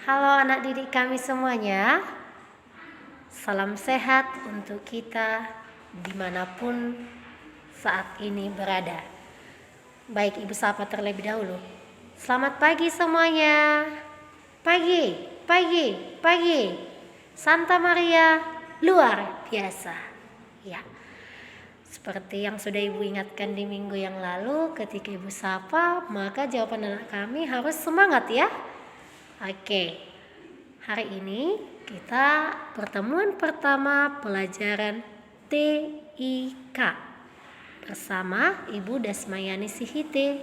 Halo anak didik kami semuanya. Salam sehat untuk kita dimanapun saat ini berada. Baik, Ibu sapa terlebih dahulu. Selamat pagi semuanya. Pagi, pagi, pagi. Santa Maria luar biasa. Ya. Seperti yang sudah Ibu ingatkan di minggu yang lalu, ketika Ibu sapa, maka jawaban anak kami harus semangat ya. Oke, hari ini kita pertemuan pertama pelajaran TIK bersama Ibu Dasmayani Sihite.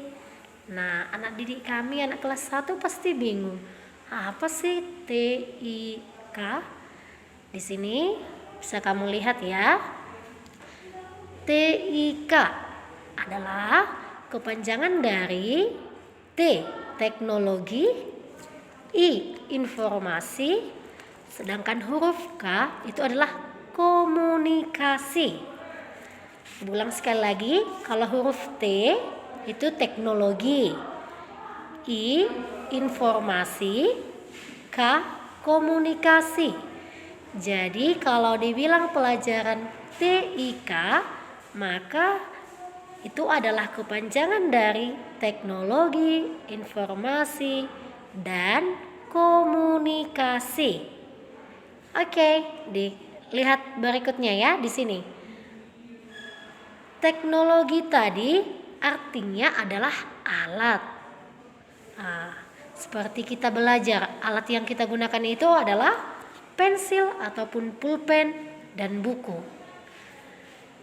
Nah, anak didik kami anak kelas 1 pasti bingung. Apa sih TIK? Di sini bisa kamu lihat ya. TIK adalah kepanjangan dari T, teknologi, I, informasi, sedangkan huruf K itu adalah komunikasi. Ulang sekali lagi, kalau huruf T itu teknologi, I, informasi, K, komunikasi. Jadi kalau dibilang pelajaran TIK, maka itu adalah kepanjangan dari teknologi, informasi, dan komunikasi. Oke, dilihat berikutnya ya di sini. Teknologi tadi artinya adalah alat. Nah, seperti kita belajar, alat yang kita gunakan itu adalah pensil ataupun pulpen dan buku.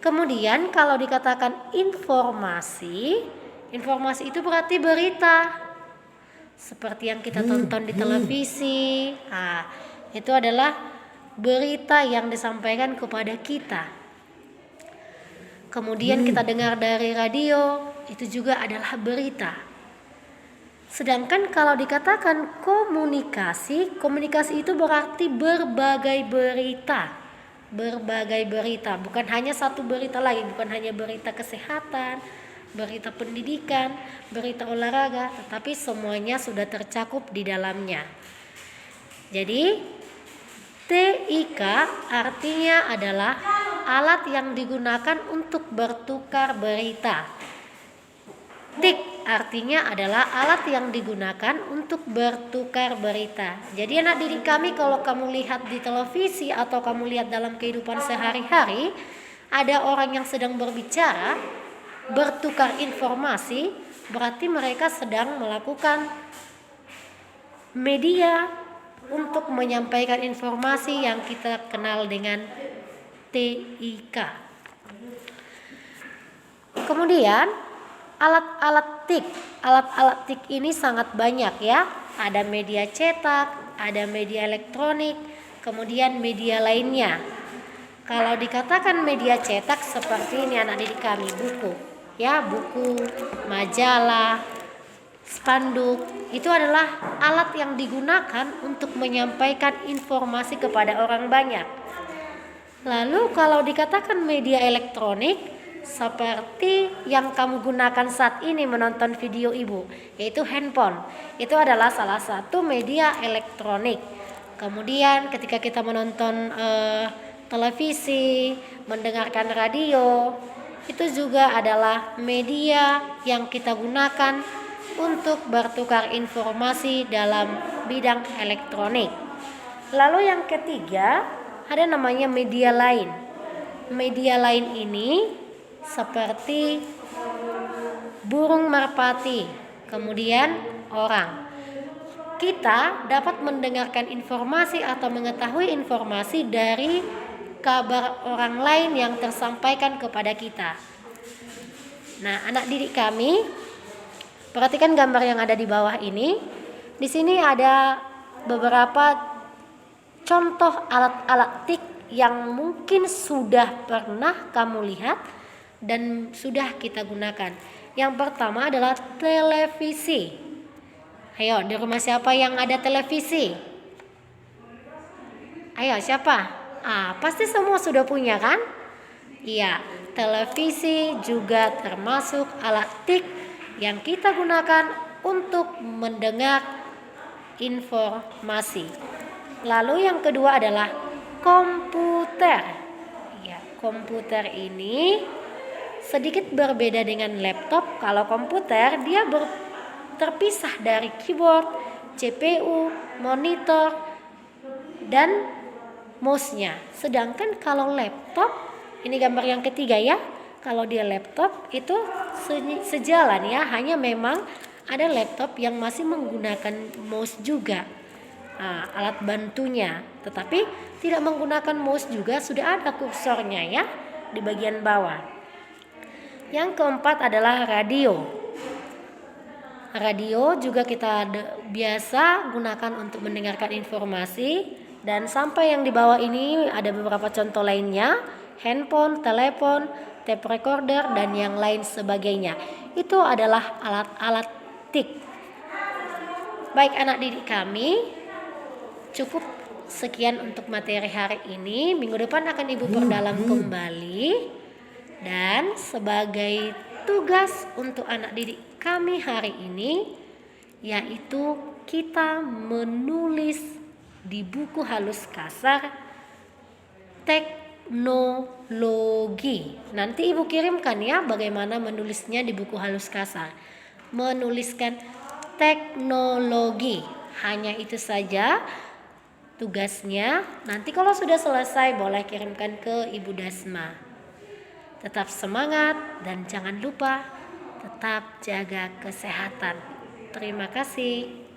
Kemudian kalau dikatakan informasi itu berarti berita. Seperti yang kita tonton di televisi. Nah, itu adalah berita yang disampaikan kepada kita. Kemudian kita dengar dari radio, itu juga adalah berita. Sedangkan kalau dikatakan komunikasi itu berarti berbagai berita. Berbagai berita, bukan hanya satu berita lagi, bukan hanya berita kesehatan, berita pendidikan, berita olahraga, tetapi semuanya sudah tercakup di dalamnya. Jadi TIK artinya adalah alat yang digunakan untuk bertukar berita. TIK artinya adalah alat yang digunakan untuk bertukar berita. Jadi anak didik kami, kalau kamu lihat di televisi atau kamu lihat dalam kehidupan sehari-hari, ada orang yang sedang berbicara, bertukar informasi, berarti mereka sedang melakukan media untuk menyampaikan informasi yang kita kenal dengan TIK. Kemudian alat-alat TIK ini sangat banyak ya. Ada media cetak, ada media elektronik, kemudian media lainnya. Kalau dikatakan media cetak seperti ini anak didik kami, buku, ya, buku, majalah, spanduk, itu adalah alat yang digunakan untuk menyampaikan informasi kepada orang banyak. Lalu kalau dikatakan media elektronik, seperti yang kamu gunakan saat ini menonton video Ibu, yaitu handphone. Itu adalah salah satu media elektronik. Kemudian ketika kita menonton televisi, mendengarkan radio, itu juga adalah media yang kita gunakan untuk bertukar informasi dalam bidang elektronik. Lalu yang ketiga, ada namanya media lain. Media lain ini seperti burung merpati, kemudian orang. Kita dapat mendengarkan informasi atau mengetahui informasi dari kabar orang lain yang tersampaikan kepada kita. Nah, anak didik kami, perhatikan gambar yang ada di bawah ini. Di sini ada beberapa contoh alat-alat TIK yang mungkin sudah pernah kamu lihat dan sudah kita gunakan. Yang pertama adalah televisi. Ayo, di rumah siapa yang ada televisi? Ayo, siapa? Pasti semua sudah punya kan? Iya, televisi juga termasuk alat TIK yang kita gunakan untuk mendengar informasi. Lalu yang kedua adalah komputer. Ya, komputer ini sedikit berbeda dengan laptop. Kalau komputer dia terpisah dari keyboard, CPU, monitor, dan mouse-nya. Sedangkan kalau laptop, ini gambar yang ketiga ya. Kalau dia laptop itu sejalan ya, hanya memang ada laptop yang masih menggunakan mouse juga. Alat bantunya, tetapi tidak menggunakan mouse juga, sudah ada kursornya ya di bagian bawah. Yang keempat adalah radio. Radio juga kita biasa gunakan untuk mendengarkan informasi. Dan sampai yang di bawah ini ada beberapa contoh lainnya, handphone, telepon, tape recorder, dan yang lain sebagainya. Itu adalah alat-alat TIK. Baik anak didik kami, cukup sekian untuk materi hari ini. Minggu depan akan Ibu perdalam kembali. Dan sebagai tugas untuk anak didik kami hari ini, yaitu kita menulis di buku halus kasar teknologi. Nanti Ibu kirimkan ya bagaimana menulisnya di buku halus kasar. Menuliskan teknologi. Hanya itu saja tugasnya. Nanti kalau sudah selesai boleh kirimkan ke Ibu Dasma. Tetap semangat dan jangan lupa tetap jaga kesehatan. Terima kasih.